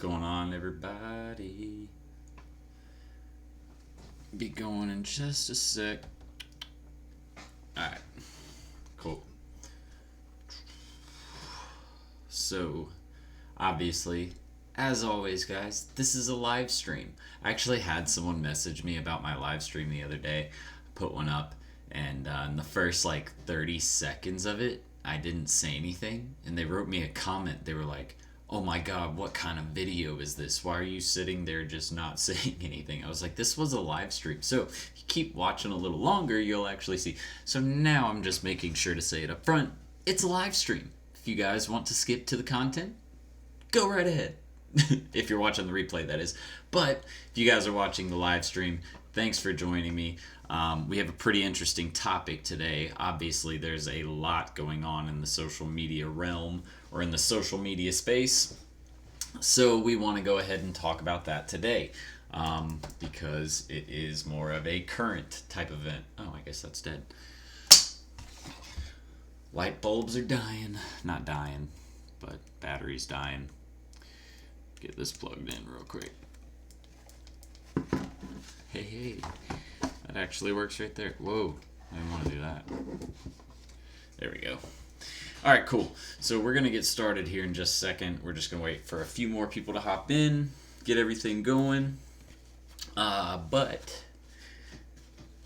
going on, everybody? Be going in just a sec. Alright, cool. So, obviously, as always, guys, this is a live stream. I actually had someone message me about my live stream the other day. I put one up, and in the first 30 seconds of it, I didn't say anything, and they wrote me a comment. They were like, "Oh my god, what kind of video is this? Why are you sitting there just not saying anything?" I was like, this was a live stream. So if you keep watching a little longer, you'll actually see. So now I'm just making sure to say it up front. It's a live stream. If you guys want to skip to the content, go right ahead. If you're watching the replay, that is. But if you guys are watching the live stream, thanks for joining me. We have a pretty interesting topic today. Obviously, there's a lot going on in the social media realm or in the social media space. So we want to go ahead and talk about that today because it is more of a current type event. Oh, I guess that's dead. Light bulbs are dying. Not dying, but batteries dying. Get this plugged in real quick. Hey, that actually works right there. Whoa, I didn't want to do that. There we go. All right, cool. So we're going to get started here in just a second. We're just going to wait for a few more people to hop in, get everything going. But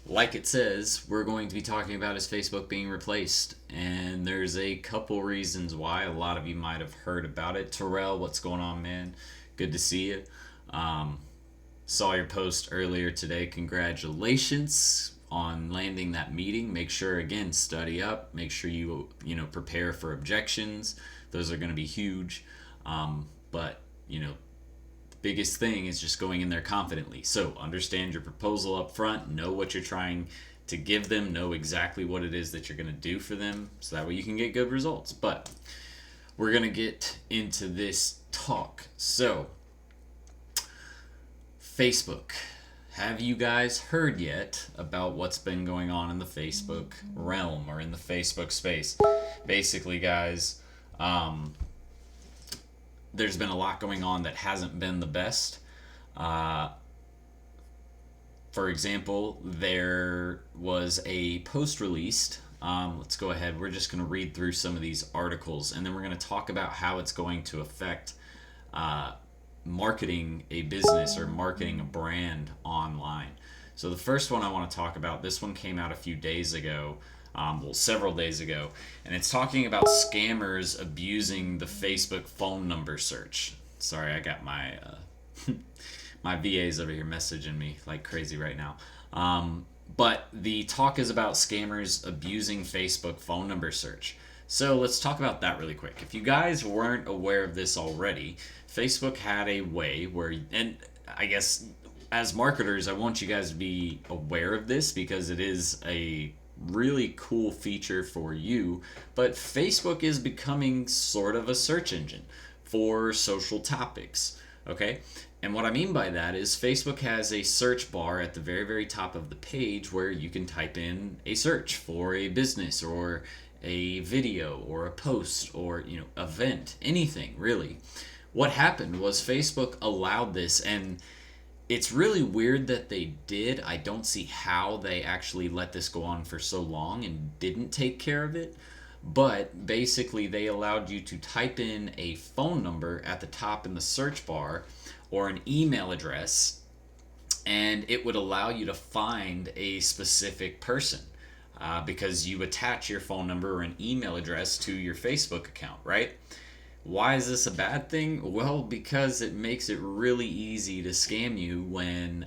like it says, we're going to be talking about is Facebook being replaced. And there's a couple reasons why. A lot of you might have heard about it. Terrell, what's going on, man? Good to see you. Saw your post earlier today. Congratulations on landing that meeting. Make sure, again, study up. Make sure you prepare for objections. Those are going to be huge. But the biggest thing is just going in there confidently. So understand your proposal up front. Know what you're trying to give them. Know exactly what it is that you're going to do for them. So that way you can get good results. But we're going to get into this talk. So, Facebook. Have you guys heard yet about what's been going on in the Facebook realm or in the Facebook space? Basically, guys, there's been a lot going on that hasn't been the best. For example, there was a post released. Let's go ahead. We're just going to read through some of these articles, and then we're going to talk about how it's going to affect marketing a business or marketing a brand online. So the first one I want to talk about, this one came out a few days ago, several days ago, and it's talking about scammers abusing the Facebook phone number search. Sorry, I got my my VAs over here messaging me like crazy right now. But the talk is about scammers abusing Facebook phone number search. So let's talk about that really quick. If you guys weren't aware of this already, Facebook had a way where, and I guess as marketers, I want you guys to be aware of this because it is a really cool feature for you. But Facebook is becoming sort of a search engine for social topics. Okay? And what I mean by that is Facebook has a search bar at the very, very top of the page where you can type in a search for a business or a video or a post or event, anything really. What happened was Facebook allowed this, and it's really weird that they did. I don't see how they actually let this go on for so long and didn't take care of it. But basically they allowed you to type in a phone number at the top in the search bar or an email address, and it would allow you to find a specific person. Because you attach your phone number or an email address to your Facebook account, right? Why is this a bad thing? Well, because it makes it really easy to scam you when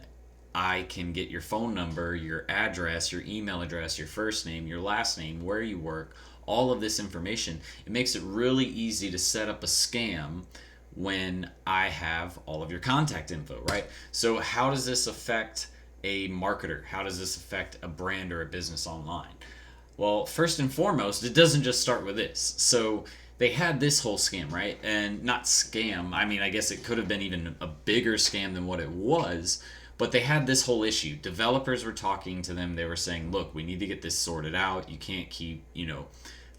I can get your phone number, your address, your email address, your first name, your last name, where you work, all of this information. It makes it really easy to set up a scam when I have all of your contact info, right? So how does this affect a marketer? How does this affect a brand or a business online? Well, first and foremost, it doesn't just start with this. So they had this whole scam, right? And not scam, I mean, I guess it could have been even a bigger scam than what it was, but they had this whole issue. Developers were talking to them. They were saying, look, we need to get this sorted out. You can't keep,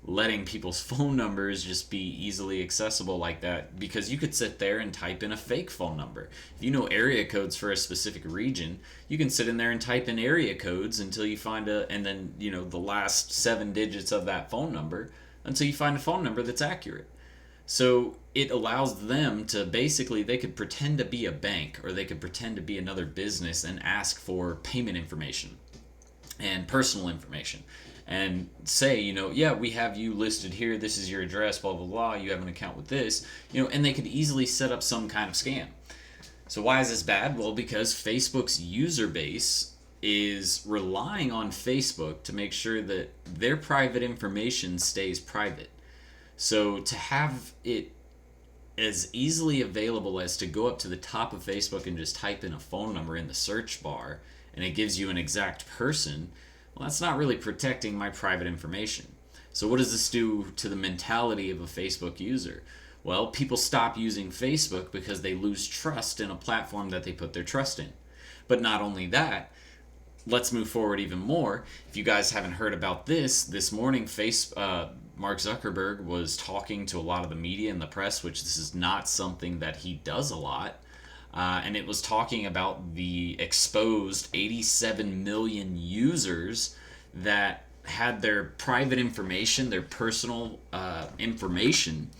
letting people's phone numbers just be easily accessible like that, because you could sit there and type in a fake phone number. If you know area codes for a specific region, you can sit in there and type in area codes until you find and then, the last 7 digits of that phone number until you find a phone number that's accurate. So it allows them to basically, they could pretend to be a bank or they could pretend to be another business and ask for payment information and personal information and say, yeah, we have you listed here. This is your address, blah, blah, blah. You have an account with this, and they could easily set up some kind of scam. So why is this bad? Well, because Facebook's user base is relying on Facebook to make sure that their private information stays private. So to have it as easily available as to go up to the top of Facebook and just type in a phone number in the search bar and it gives you an exact person, well, that's not really protecting my private information. So what does this do to the mentality of a Facebook user? Well, people stop using Facebook because they lose trust in a platform that they put their trust in. But not only that, let's move forward even more. If you guys haven't heard about this morning, Mark Zuckerberg was talking to a lot of the media and the press, which this is not something that he does a lot. And it was talking about the exposed 87 million users that had their private information, their personal information,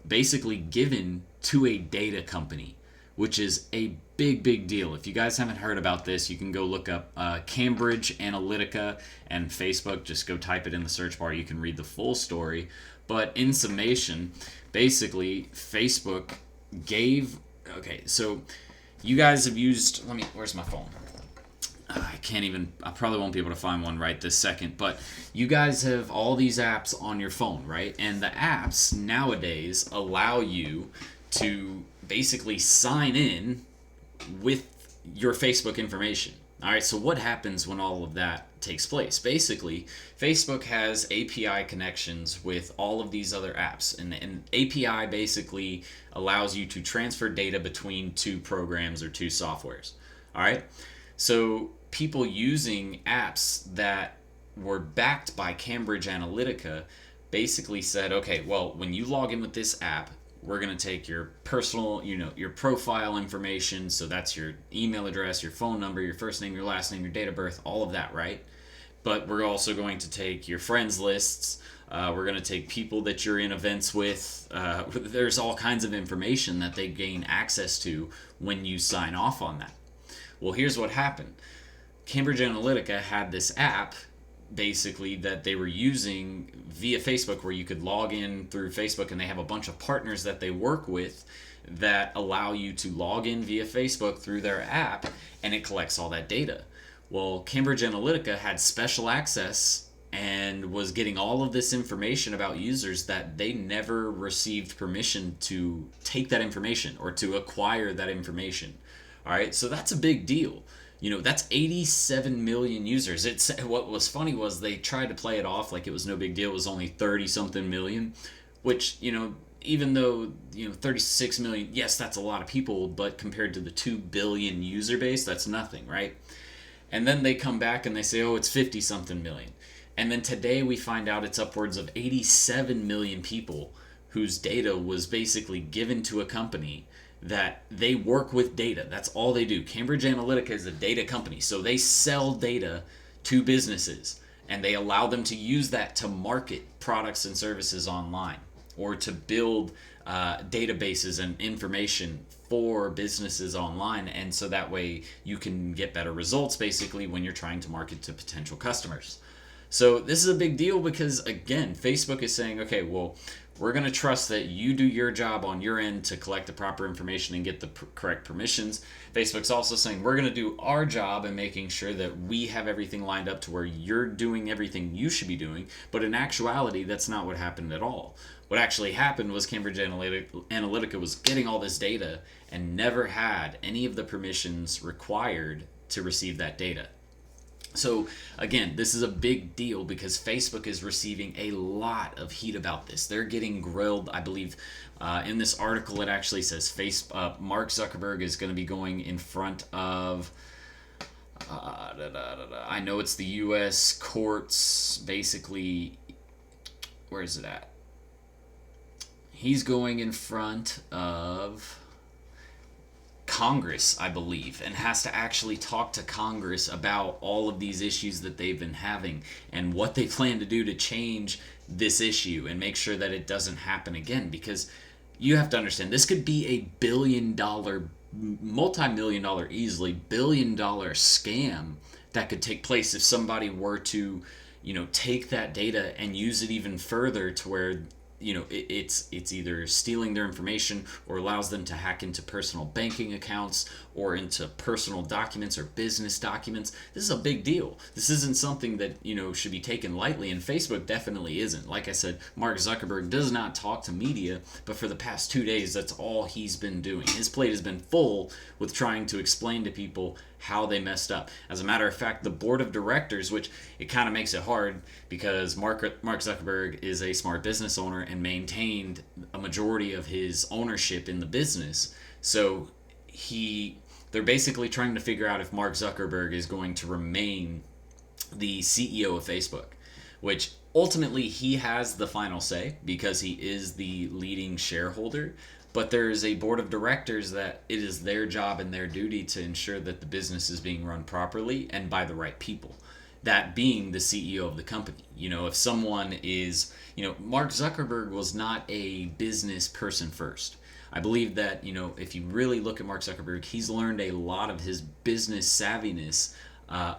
basically given to a data company, which is a big deal. If you guys haven't heard about this, you can go look up Cambridge Analytica and Facebook. Just go type it in the search bar. You can read the full story. But in summation, basically, Facebook gave... Okay, so you guys have used... Where's my phone? I probably won't be able to find one right this second, but you guys have all these apps on your phone, right? And the apps nowadays allow you to basically sign in with your Facebook information. All right, so what happens when all of that takes place? Basically, Facebook has API connections with all of these other apps, and an API basically allows you to transfer data between two programs or two softwares. All right, so people using apps that were backed by Cambridge Analytica basically said, okay, well, when you log in with this app, we're going to take your personal, your profile information. So that's your email address, your phone number, your first name, your last name, your date of birth, all of that, right? But we're also going to take your friends lists. We're going to take people that you're in events with. There's all kinds of information that they gain access to when you sign off on that. Well, here's what happened. Cambridge Analytica had this app basically that they were using via Facebook, where you could log in through Facebook, and they have a bunch of partners that they work with that allow you to log in via Facebook through their app, and it collects all that data. Well, Cambridge Analytica had special access and was getting all of this information about users that they never received permission to take that information or to acquire that information. All right, so that's a big deal. That's 87 million users. What was funny was they tried to play it off like it was no big deal. It was only 30 something million, which, even though, 36 million, yes, that's a lot of people, but compared to the 2 billion user base, that's nothing, right? And then they come back and they say, oh, it's 50 something million. And then today we find out it's upwards of 87 million people whose data was basically given to a company that they work with data. That's all they do. Cambridge Analytica is a data company, so they sell data to businesses, and they allow them to use that to market products and services online, or to build databases and information for businesses online, and so that way you can get better results basically when you're trying to market to potential customers. So this is a big deal because, again, Facebook is saying, okay, well, we're going to trust that you do your job on your end to collect the proper information and get the correct permissions. Facebook's also saying we're going to do our job in making sure that we have everything lined up to where you're doing everything you should be doing. But in actuality, that's not what happened at all. What actually happened was Cambridge Analytica was getting all this data and never had any of the permissions required to receive that data. So again, this is a big deal because Facebook is receiving a lot of heat about this. They're getting grilled. I believe in this article it actually says Mark Zuckerberg is going to be going in front of I know it's the U.S. courts. Basically, where is it at? He's going in front of Congress, I believe, and has to actually talk to Congress about all of these issues that they've been having and what they plan to do to change this issue and make sure that it doesn't happen again. Because you have to understand, this could be a billion-dollar, multi-million-dollar, easily billion-dollar scam that could take place if somebody were to, take that data and use it even further to where it's either stealing their information or allows them to hack into personal banking accounts or into personal documents or business documents. This is a big deal. This isn't something that should be taken lightly, and Facebook definitely isn't. Like I said, Mark Zuckerberg does not talk to media, but for the past 2 days, that's all he's been doing. His plate has been full with trying to explain to people how they messed up. As a matter of fact, the board of directors, which it kind of makes it hard because Mark Zuckerberg is a smart business owner and maintained a majority of his ownership in the business. So they're basically trying to figure out if Mark Zuckerberg is going to remain the CEO of Facebook, which ultimately he has the final say because he is the leading shareholder. But there is a board of directors that it is their job and their duty to ensure that the business is being run properly and by the right people. That being the CEO of the company. If someone is, Mark Zuckerberg was not a business person first. I believe that, if you really look at Mark Zuckerberg, he's learned a lot of his business savviness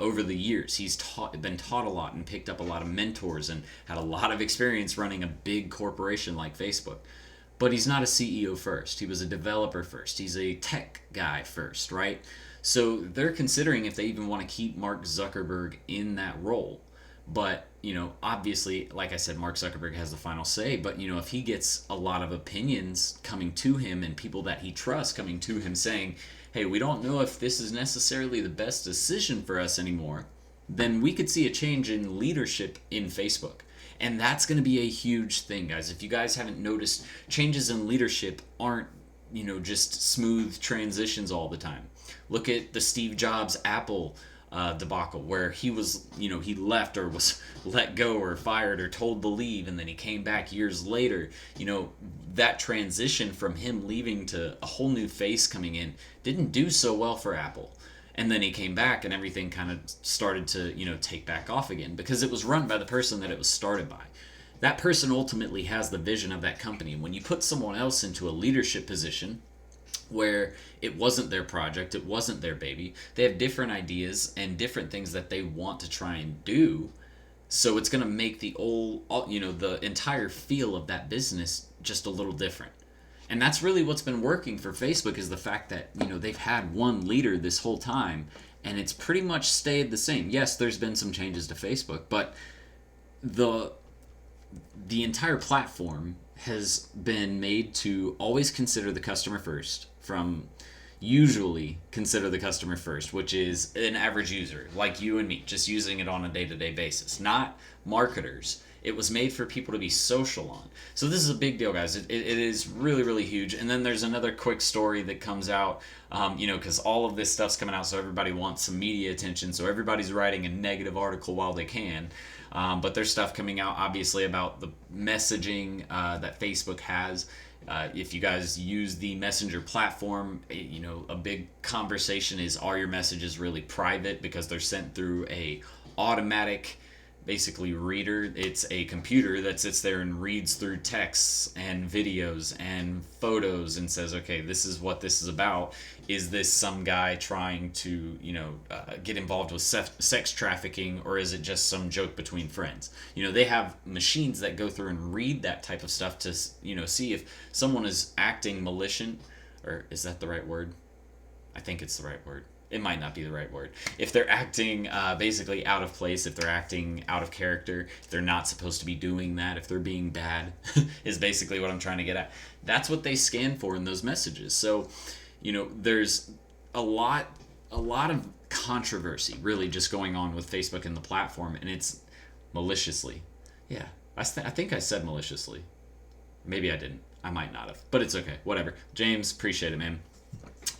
over the years. He's been taught a lot and picked up a lot of mentors and had a lot of experience running a big corporation like Facebook. But he's not a CEO first. He was a developer first. He's a tech guy first, right? So they're considering if they even want to keep Mark Zuckerberg in that role. But, obviously, like I said, Mark Zuckerberg has the final say. But, if he gets a lot of opinions coming to him and people that he trusts coming to him saying, hey, we don't know if this is necessarily the best decision for us anymore, then we could see a change in leadership in Facebook. And that's going to be a huge thing, guys. If you guys haven't noticed, changes in leadership aren't, just smooth transitions all the time. Look at the Steve Jobs Apple debacle where he was, he left or was let go or fired or told to leave, and then he came back years later. That transition from him leaving to a whole new face coming in didn't do so well for Apple. And then he came back and everything kind of started to, take back off again because it was run by the person that it was started by. That person ultimately has the vision of that company. When you put someone else into a leadership position where it wasn't their project, it wasn't their baby, they have different ideas and different things that they want to try and do. So it's going to make the the entire feel of that business just a little different. And that's really what's been working for Facebook is the fact that, they've had one leader this whole time and it's pretty much stayed the same. Yes, there's been some changes to Facebook, but the entire platform has been made to always consider the customer first, from usually consider the customer first, which is an average user like you and me, just using it on a day-to-day basis, not marketers. It was made for people to be social on. So this is a big deal, guys. It is really, really huge. And then there's another quick story that comes out, because all of this stuff's coming out, so everybody wants some media attention. So everybody's writing a negative article while they can. But there's stuff coming out, obviously, about the messaging that Facebook has. If you guys use the Messenger platform, a big conversation is, are your messages really private? Because they're sent through a automatic basically reader. It's a computer that sits there and reads through texts and videos and photos and says, okay, this is what this is about. Is this some guy trying to get involved with sex trafficking, or is it just some joke between friends? They have machines that go through and read that type of stuff to see if someone is acting malicious, or is that the right word? I think it's the right word. It might not be the right word. If they're acting basically out of place, if they're acting out of character, if they're not supposed to be doing that, if they're being bad, is basically what I'm trying to get at. That's what they scan for in those messages. So, there's a lot of controversy really just going on with Facebook and the platform, and it's maliciously. Yeah, I think I said maliciously. Maybe I didn't. I might not have, but it's okay. Whatever. James, appreciate it, man.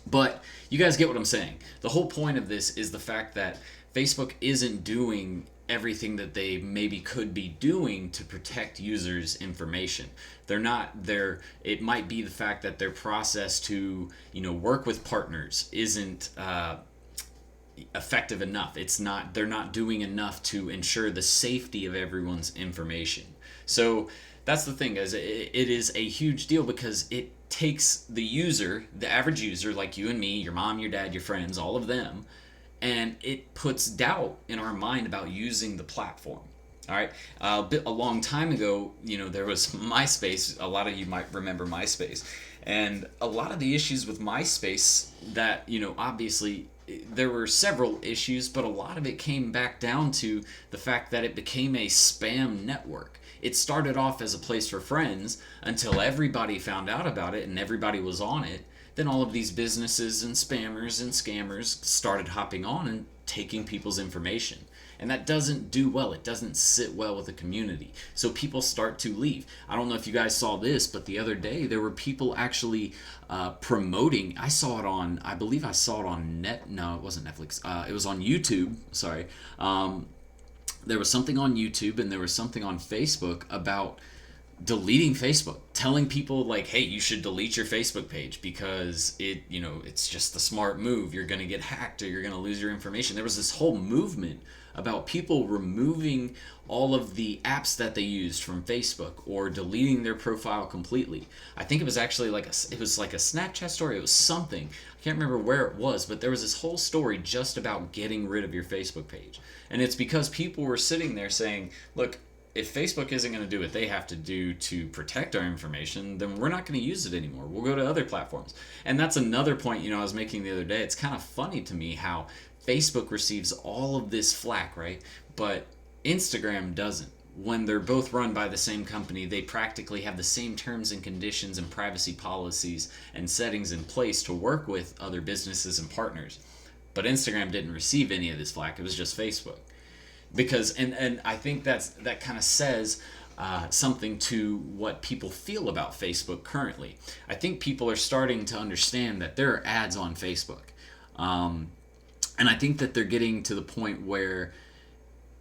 But you guys get what I'm saying. The whole point of this is the fact that Facebook isn't doing everything that they maybe could be doing to protect users' information. They're not there. It might be the fact that their process to work with partners isn't effective enough. It's not. They're not doing enough to ensure the safety of everyone's information. So that's the thing, is it is a huge deal because it takes the user, the average user like you and me, your mom, your dad, your friends, all of them, and it puts doubt in our mind about using the platform. All right, a long time ago, there was MySpace. A lot of you might remember MySpace, and a lot of the issues with MySpace that obviously there were several issues, but a lot of it came back down to the fact that it became a spam network. It started off as a place for friends until everybody found out about it and everybody was on it. Then all of these businesses and spammers and scammers started hopping on and taking people's information. And that doesn't do well. It doesn't sit well with the community. So people start to leave. I don't know if you guys saw this, but the other day there were people actually promoting. I believe I saw it on No, it wasn't Netflix. It was on YouTube. Sorry. There was something on YouTube and there was something on Facebook about deleting Facebook, telling people like, hey, you should delete your Facebook page because it's just the smart move. You're going to get hacked or you're going to lose your information. There was this whole movement about people removing all of the apps that they used from Facebook or deleting their profile completely. I think it was actually like a Snapchat story. It was something. I can't remember where it was, but there was this whole story just about getting rid of your Facebook page. And it's because people were sitting there saying, look, if Facebook isn't going to do what they have to do to protect our information, then we're not going to use it anymore. We'll go to other platforms. And that's another point, I was making the other day. It's kind of funny to me how Facebook receives all of this flack, right? But Instagram doesn't. When they're both run by the same company, they practically have the same terms and conditions and privacy policies and settings in place to work with other businesses and partners. But Instagram didn't receive any of this flack. It was just Facebook. Because and I think that kind of says something to what people feel about Facebook currently. I think people are starting to understand that there are ads on Facebook. And I think that they're getting to the point where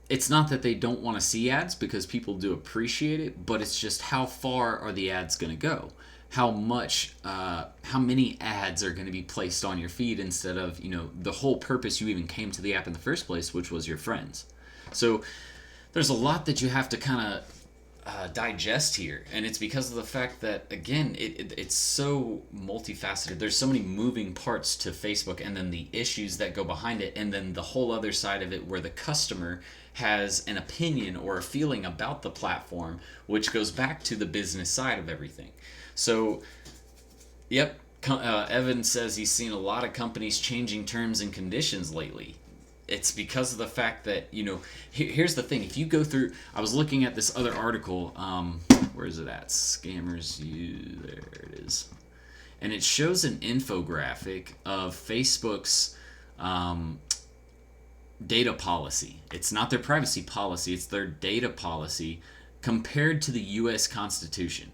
it's not that they don't want to see ads, because people do appreciate it, but it's just how far are the ads going to go? How many ads are going to be placed on your feed instead of, the whole purpose you even came to the app in the first place, which was your friends. So there's a lot that you have to kind of digest here, and it's because of the fact that, again, it's so multifaceted. There's so many moving parts to Facebook, and then the issues that go behind it, and then the whole other side of it where the customer has an opinion or a feeling about the platform, which goes back to the business side of everything. So, yep, Evan says he's seen a lot of companies changing terms and conditions lately. It's because of the fact that, here's the thing. If you go through, I was looking at this other article, where is it at? Scammers, there it is. And it shows an infographic of Facebook's data policy. It's not their privacy policy, it's their data policy compared to the U.S. Constitution,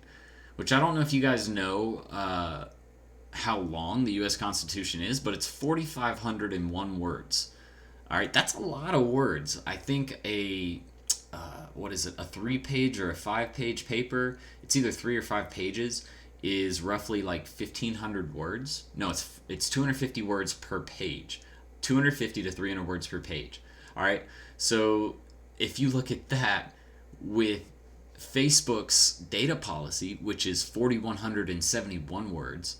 which I don't know if you guys know how long the U.S. Constitution is, but it's 4,501 words. All right, that's a lot of words. I think a 3-page or a 5-page paper, it's either 3 or 5 pages, is roughly like 1,500 words. No, it's 250 words per page. 250 to 300 words per page. All right, so if you look at that with Facebook's data policy, which is 4,171 words,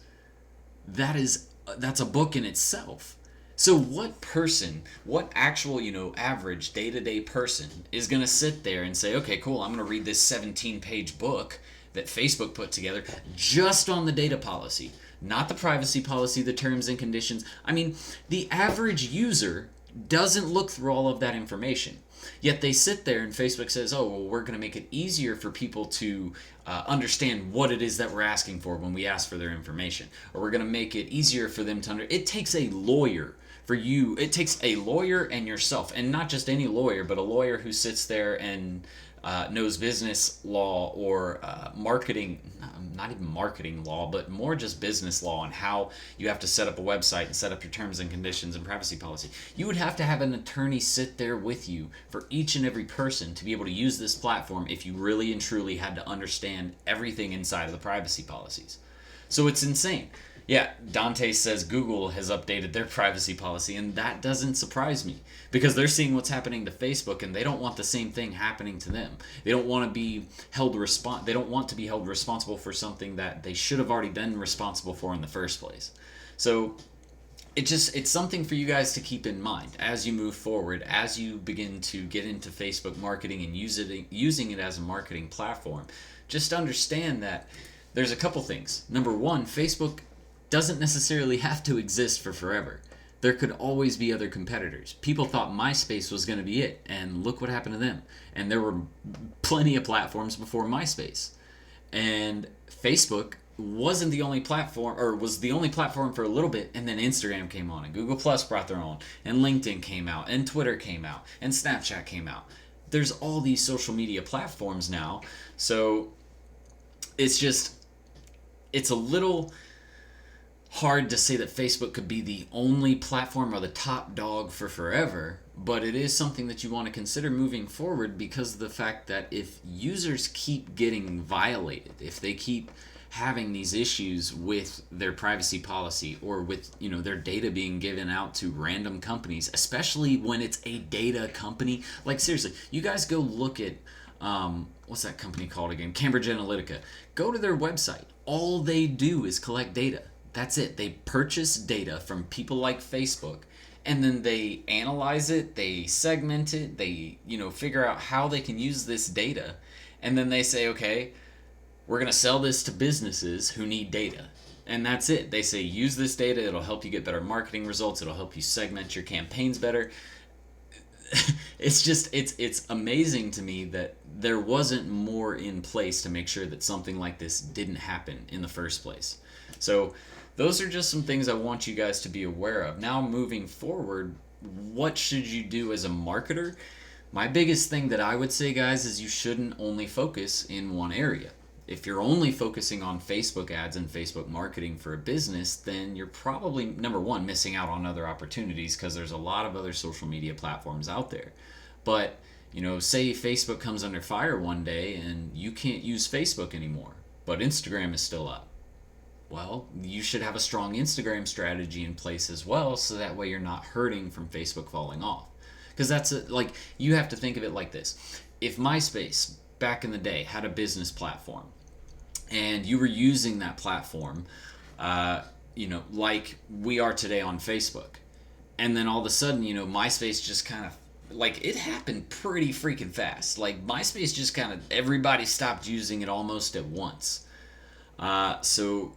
that's a book in itself. So what actual, average day-to-day person is going to sit there and say, okay, cool, I'm going to read this 17-page book that Facebook put together just on the data policy, not the privacy policy, the terms and conditions. I mean, the average user doesn't look through all of that information. Yet they sit there and Facebook says, oh, well, we're going to make it easier for people to understand what it is that we're asking for when we ask for their information. Or we're going to make it easier for them to It takes a lawyer for you. It takes a lawyer and yourself, and not just any lawyer, but a lawyer who sits there and knows business law or marketing, not even marketing law, but more just business law and how you have to set up a website and set up your terms and conditions and privacy policy. You would have to have an attorney sit there with you for each and every person to be able to use this platform if you really and truly had to understand everything inside of the privacy policies. So it's insane. Yeah, Dante says Google has updated their privacy policy, and that doesn't surprise me because they're seeing what's happening to Facebook, and they don't want the same thing happening to them. They don't want to be They don't want to be held responsible for something that they should have already been responsible for in the first place. So it's something for you guys to keep in mind as you move forward, as you begin to get into Facebook marketing and using it as a marketing platform. Just understand that there's a couple things. Number one, Facebook doesn't necessarily have to exist for forever. There could always be other competitors. People thought MySpace was going to be it, and look what happened to them. And there were plenty of platforms before MySpace. And Facebook wasn't the only platform, or was the only platform for a little bit, and then Instagram came on, and Google Plus brought their own, and LinkedIn came out, and Twitter came out, and Snapchat came out. There's all these social media platforms now, so it's a little hard to say that Facebook could be the only platform or the top dog for forever, but it is something that you want to consider moving forward because of the fact that if users keep getting violated, if they keep having these issues with their privacy policy or with their data being given out to random companies, especially when it's a data company, like seriously, you guys go look at what's that company called again? Cambridge Analytica. Go to their website. All they do is collect data. That's it. They purchase data from people like Facebook, and then they analyze it, they segment it, they figure out how they can use this data, and then they say, okay, we're going to sell this to businesses who need data. And that's it. They say, use this data, it'll help you get better marketing results, it'll help you segment your campaigns better. It's amazing to me that there wasn't more in place to make sure that something like this didn't happen in the first place. So those are just some things I want you guys to be aware of. Now moving forward, what should you do as a marketer? My biggest thing that I would say, guys, is you shouldn't only focus in one area. If you're only focusing on Facebook ads and Facebook marketing for a business, then you're probably, number one, missing out on other opportunities because there's a lot of other social media platforms out there. But, say Facebook comes under fire one day and you can't use Facebook anymore, but Instagram is still up. Well, you should have a strong Instagram strategy in place as well, so that way you're not hurting from Facebook falling off. Because you have to think of it like this. If MySpace, back in the day, had a business platform, and you were using that platform, like we are today on Facebook, and then all of a sudden, MySpace just kind of, it happened pretty freaking fast. MySpace just kind of, everybody stopped using it almost at once. So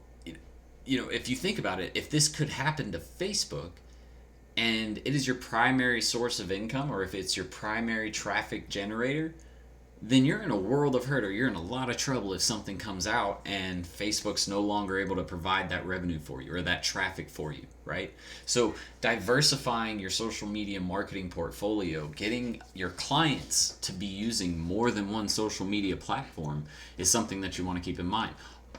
if you think about it, if this could happen to Facebook and it is your primary source of income, or if it's your primary traffic generator, then you're in a world of hurt, or you're in a lot of trouble if something comes out and Facebook's no longer able to provide that revenue for you or that traffic for you, right? So diversifying your social media marketing portfolio, getting your clients to be using more than one social media platform is something that you want to keep in mind.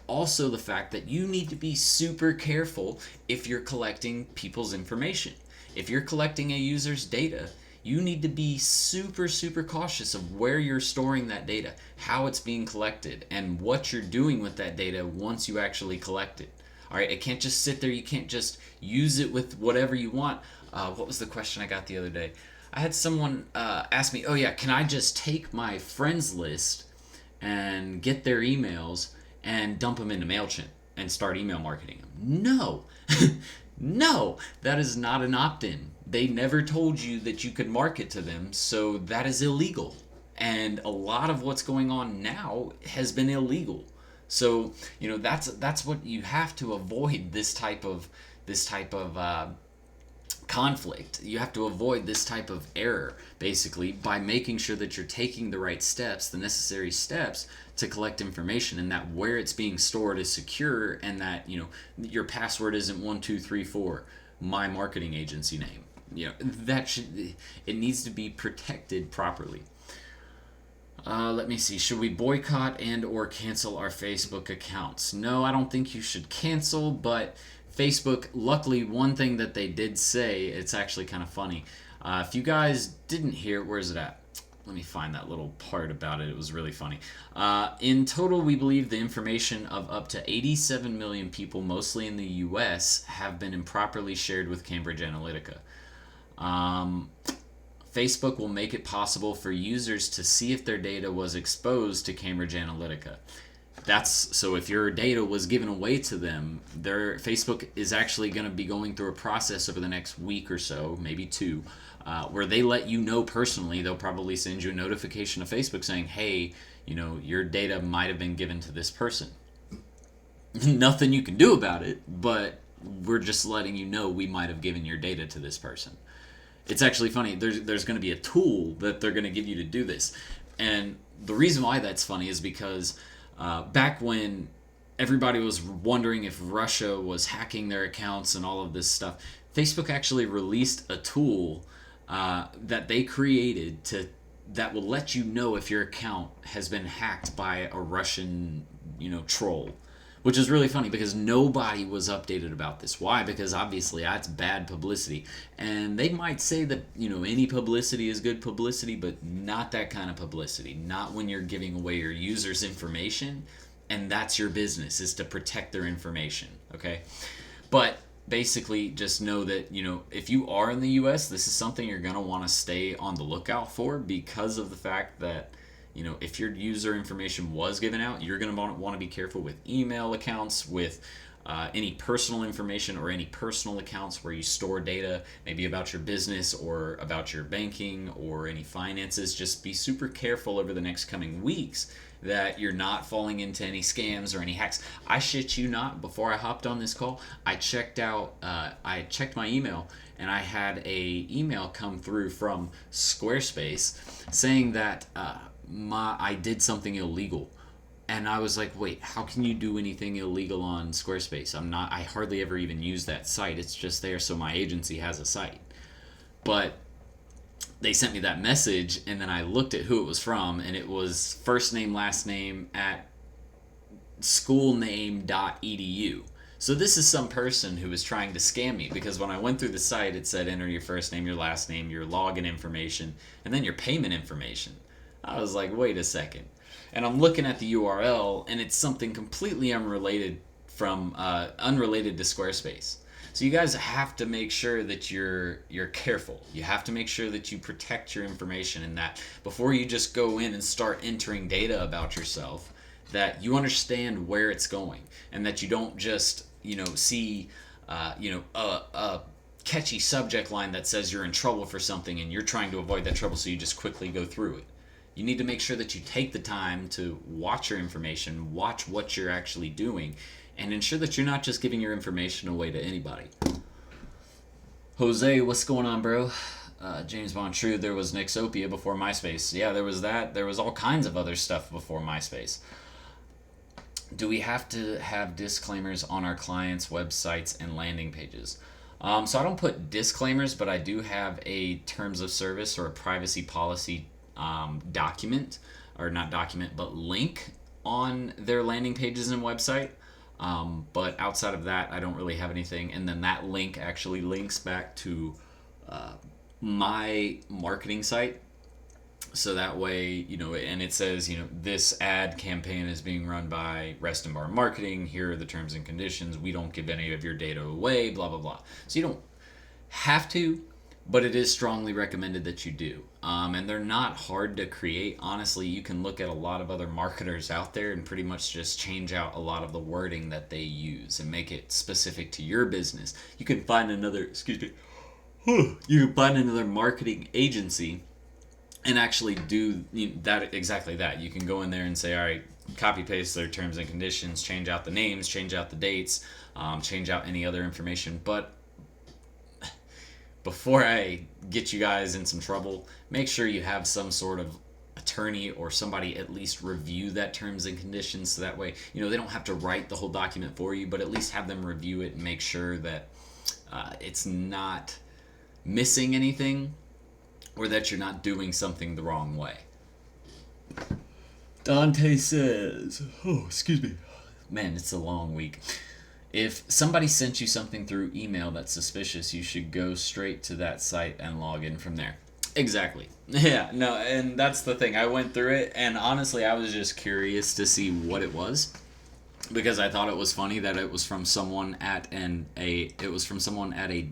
Also, the fact that you need to be super careful if you're collecting people's information. If you're collecting a user's data, you need to be super, super cautious of where you're storing that data, how it's being collected, and what you're doing with that data once you actually collect it. All right, it can't just sit there. You can't just use it with whatever you want. What was the question I got the other day? I had someone ask me, oh yeah, can I just take my friends list and get their emails and dump them into MailChimp and start email marketing them? No. No, that is not an opt-in. They never told you that you could market to them, so that is illegal. And a lot of what's going on now has been illegal. So, that's what you have to avoid, this type of conflict. You have to avoid this type of error, basically, by making sure that you're taking the right steps, the necessary steps to collect information, and that where it's being stored is secure, and that your password isn't 1234 my marketing agency name. It needs to be protected properly. Let me see. Should we boycott and or cancel our Facebook accounts? No, I don't think you should cancel, but Facebook, luckily, one thing that they did say, it's actually kind of funny. If you guys didn't hear, where is it at? Let me find that little part about it. It was really funny. In total, we believe the information of up to 87 million people, mostly in the US, have been improperly shared with Cambridge Analytica. Facebook will make it possible for users to see if their data was exposed to Cambridge Analytica. That's so if your data was given away to them, Facebook is actually going to be going through a process over the next week or so, maybe two, where they let you know personally. They'll probably send you a notification to Facebook saying, hey, your data might have been given to this person. Nothing you can do about it, but we're just letting you know we might have given your data to this person. It's actually funny. There's going to be a tool that they're going to give you to do this. And the reason why that's funny is because back when everybody was wondering if Russia was hacking their accounts and all of this stuff, Facebook actually released a tool that they created that will let you know if your account has been hacked by a Russian, troll. Which is really funny because nobody was updated about this. Why? Because obviously that's bad publicity. And they might say that, any publicity is good publicity, but not that kind of publicity. Not when you're giving away your users' information, and that's your business, is to protect their information, okay? But basically just know that, if you are in the US, this is something you're going to want to stay on the lookout for because of the fact that if your user information was given out, you're going to want to be careful with email accounts, with any personal information or any personal accounts where you store data, maybe about your business or about your banking or any finances. Just be super careful over the next coming weeks that you're not falling into any scams or any hacks. I shit you not, before I hopped on this call, I checked my email, and I had a email come through from Squarespace saying that I did something illegal. And I was like, wait, how can you do anything illegal on Squarespace? I hardly ever even use that site. It's just there so my agency has a site. But they sent me that message, and then I looked at who it was from, and it was first name, last name at schoolname.edu. So this is some person who was trying to scam me, because when I went through the site, it said enter your first name, your last name, your login information, and then your payment information. I was like, wait a second. And I'm looking at the URL, and it's something completely unrelated to Squarespace. So you guys have to make sure that you're careful. You have to make sure that you protect your information, and that before you just go in and start entering data about yourself, that you understand where it's going, and that you don't just see a catchy subject line that says you're in trouble for something, and you're trying to avoid that trouble, so you just quickly go through it. You need to make sure that you take the time to watch your information, watch what you're actually doing, and ensure that you're not just giving your information away to anybody. Jose, what's going on, bro? James Bond, true, there was Nexopia before MySpace. Yeah, there was that. There was all kinds of other stuff before MySpace. Do we have to have disclaimers on our clients' websites and landing pages? So I don't put disclaimers, but I do have a terms of service or a privacy policy document, or not document, but link on their landing pages and website. But outside of that, I don't really have anything. And then that link actually links back to my marketing site. So that way, and it says, this ad campaign is being run by Rest and Bar Marketing. Here are the terms and conditions. We don't give any of your data away, blah, blah, blah. So you don't have to, but it is strongly recommended that you do. And they're not hard to create. Honestly, you can look at a lot of other marketers out there and pretty much just change out a lot of the wording that they use and make it specific to your business. You can find another, you can find another marketing agency and actually do that, exactly that. You can go in there and say, all right, copy paste their terms and conditions, change out the names, change out the dates, change out any other information. But before I get you guys in some trouble, make sure you have some sort of attorney or somebody at least review that terms and conditions, so that way, they don't have to write the whole document for you, but at least have them review it and make sure that it's not missing anything, or that you're not doing something the wrong way. Dante says, oh, excuse me. Man, it's a long week. If somebody sent you something through email that's suspicious, you should go straight to that site and log in from there. Exactly. Yeah, no, and that's the thing. I went through it, and honestly, I was just curious to see what it was because I thought it was funny that it was from someone at a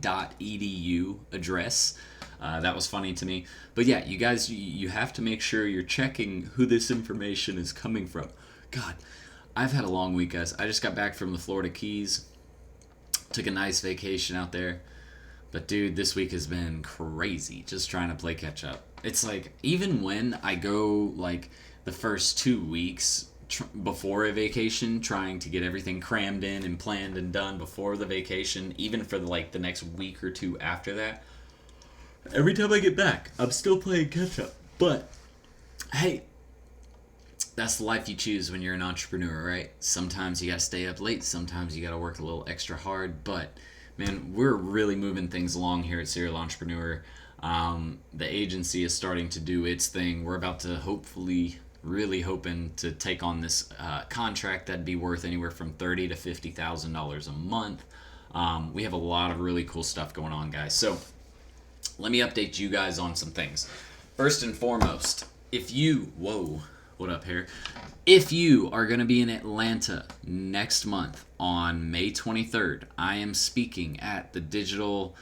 .edu address. That was funny to me. But yeah, you guys, you have to make sure you're checking who this information is coming from. God, I've had a long week, guys. I just got back from the Florida Keys. Took a nice vacation out there. But dude, this week has been crazy. Just trying to play catch up. It's like, even when I go like the first 2 weeks before a vacation, trying to get everything crammed in and planned and done before the vacation, even for like the next week or two after that, every time I get back, I'm still playing catch up. But hey, that's the life you choose when you're an entrepreneur, right? Sometimes you gotta stay up late, sometimes you gotta work a little extra hard, but man, we're really moving things along here at Serial Entrepreneur. The agency is starting to do its thing. We're about to really hoping to take on this contract that'd be worth anywhere from $30,000 to $50,000 a month. We have a lot of really cool stuff going on, guys. So let me update you guys on some things. First and foremost, what up here? If you are going to be in Atlanta next month on May 23rd, I am speaking at the Digital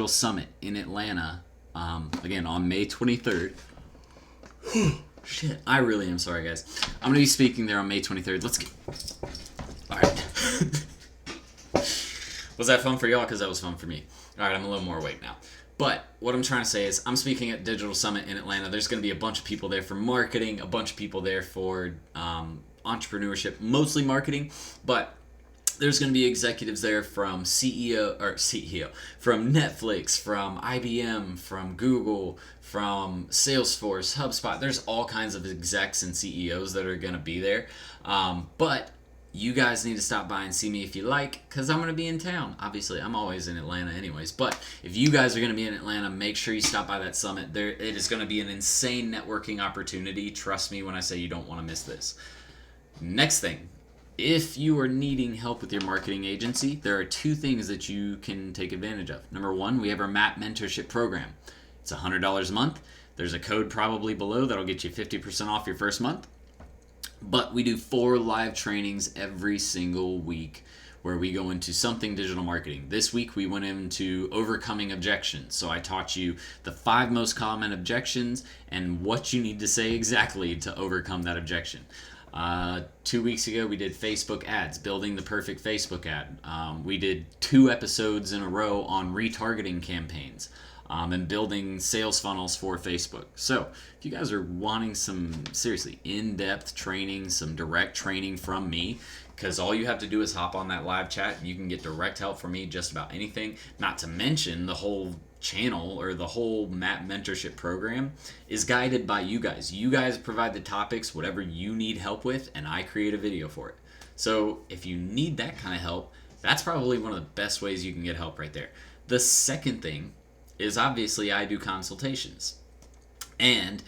Summit in Atlanta. Again, on May 23rd. Shit, I really am sorry, guys. I'm going to be speaking there on May 23rd. Let's get... Alright. Was that fun for y'all? Because that was fun for me. Alright, I'm a little more awake now. But what I'm trying to say is I'm speaking at Digital Summit in Atlanta. There's going to be a bunch of people there for marketing, a bunch of people there for entrepreneurship, mostly marketing, but there's going to be executives there from CEO, from Netflix, from IBM, from Google, from Salesforce, HubSpot. There's all kinds of execs and CEOs that are going to be there. But you guys need to stop by and see me if you like, because I'm going to be in town. Obviously, I'm always in Atlanta anyways. But if you guys are going to be in Atlanta, make sure you stop by that summit. It is going to be an insane networking opportunity. Trust me when I say you don't want to miss this. Next thing, if you are needing help with your marketing agency, there are two things that you can take advantage of. Number one, we have our MAP mentorship program. It's $100 a month. There's a code probably below that'll get you 50% off your first month. But we do 4 live trainings every single week where we go into something digital marketing. This week we went into overcoming objections. So I taught you the 5 most common objections and what you need to say exactly to overcome that objection. 2 weeks ago we did Facebook ads, building the perfect Facebook ad. We did 2 episodes in a row on retargeting campaigns. And building sales funnels for Facebook. So if you guys are wanting some seriously in-depth training, some direct training from me, because all you have to do is hop on that live chat and you can get direct help from me just about anything. Not to mention the whole channel or the whole MAP mentorship program is guided by you guys. You guys provide the topics, whatever you need help with, and I create a video for it. So if you need that kind of help, that's probably one of the best ways you can get help right there. The second thing is obviously I do consultations. And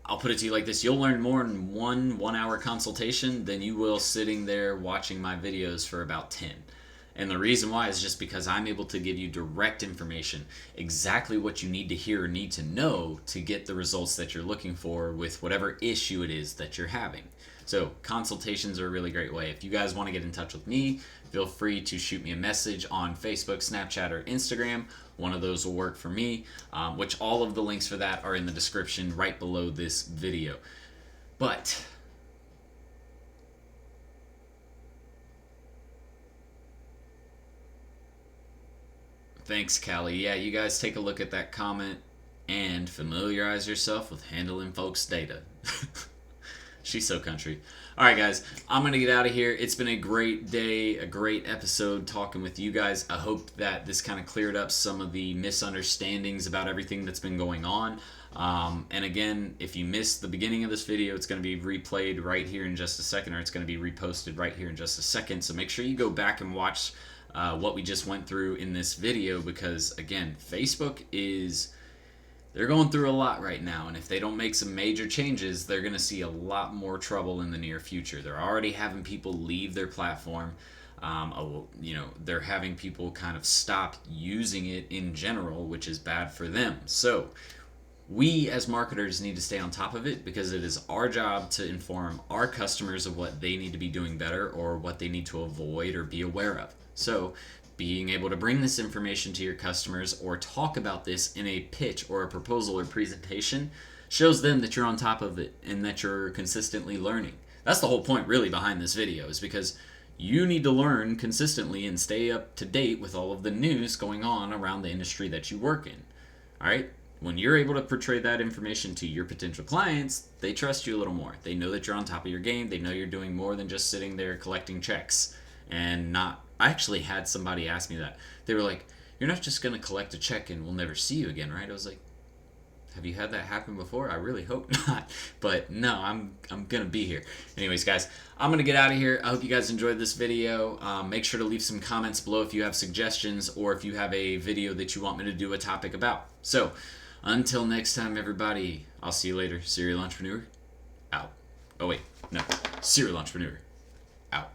I'll put it to you like this, you'll learn more in one hour consultation than you will sitting there watching my videos for about 10. And the reason why is just because I'm able to give you direct information, exactly what you need to hear or need to know to get the results that you're looking for with whatever issue it is that you're having. So consultations are a really great way. If you guys want to get in touch with me, feel free to shoot me a message on Facebook, Snapchat, or Instagram. One of those will work for me, which all of the links for that are in the description right below this video. But thanks, Callie. Yeah, you guys take a look at that comment and familiarize yourself with handling folks' data. She's so country. All right, guys, I'm going to get out of here. It's been a great day, a great episode talking with you guys. I hope that this kind of cleared up some of the misunderstandings about everything that's been going on. And again, if you missed the beginning of this video, it's going to be replayed right here in just a second, or it's going to be reposted right here in just a second. So make sure you go back and watch what we just went through in this video, because again, Facebook is... they're going through a lot right now, and if they don't make some major changes, they're going to see a lot more trouble in the near future. They're already having people leave their platform. They're having people kind of stop using it in general, which is bad for them. So we as marketers need to stay on top of it, because it is our job to inform our customers of what they need to be doing better or what they need to avoid or be aware of. So being able to bring this information to your customers or talk about this in a pitch or a proposal or presentation shows them that you're on top of it and that you're consistently learning. That's the whole point really behind this video, is because you need to learn consistently and stay up to date with all of the news going on around the industry that you work in. All right? When you're able to portray that information to your potential clients, they trust you a little more. They know that you're on top of your game. They know you're doing more than just sitting there collecting checks and not. I actually had somebody ask me that. They were like, "You're not just going to collect a check and we'll never see you again, right?" I was like, have you had that happen before? I really hope not. But no, I'm going to be here. Anyways, guys, I'm going to get out of here. I hope you guys enjoyed this video. Make sure to leave some comments below if you have suggestions or if you have a video that you want me to do a topic about. So, until next time, everybody, I'll see you later. Serial Entrepreneur, out. Oh, wait. No. Serial Entrepreneur, out.